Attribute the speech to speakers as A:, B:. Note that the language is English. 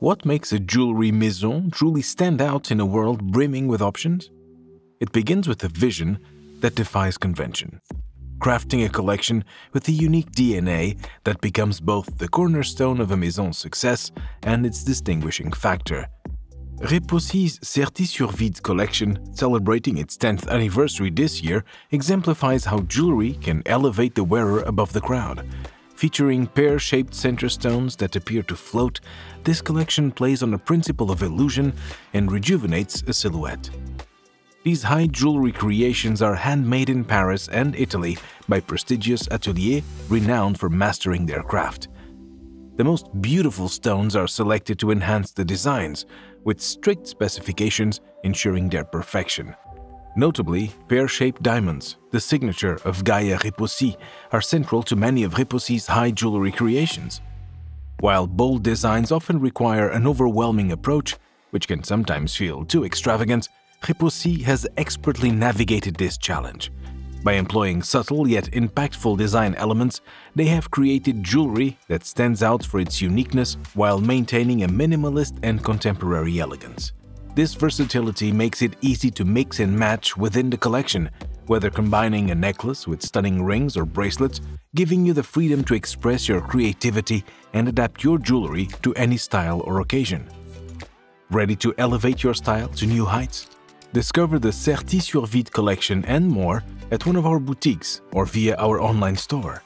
A: What makes a jewelry maison truly stand out in a world brimming with options? It begins with a vision that defies convention, crafting a collection with a unique DNA that becomes both the cornerstone of a maison's success and its distinguishing factor. Repossi Serti Sur Vide collection, celebrating its 10th anniversary this year, exemplifies how jewelry can elevate the wearer above the crowd. Featuring pear-shaped center stones that appear to float, this collection plays on the principle of illusion and rejuvenates a silhouette. These high jewelry creations are handmade in Paris and Italy by prestigious ateliers renowned for mastering their craft. The most beautiful stones are selected to enhance the designs, with strict specifications ensuring their perfection. Notably, pear-shaped diamonds, the signature of Gaia Repossi, are central to many of Repossi's high jewelry creations. While bold designs often require an overwhelming approach, which can sometimes feel too extravagant, Repossi has expertly navigated this challenge. By employing subtle yet impactful design elements, they have created jewelry that stands out for its uniqueness while maintaining a minimalist and contemporary elegance. This versatility makes it easy to mix and match within the collection, whether combining a necklace with stunning rings or bracelets, giving you the freedom to express your creativity and adapt your jewelry to any style or occasion. Ready to elevate your style to new heights? Discover the Serti Sur Vide collection and more at one of our boutiques or via our online store.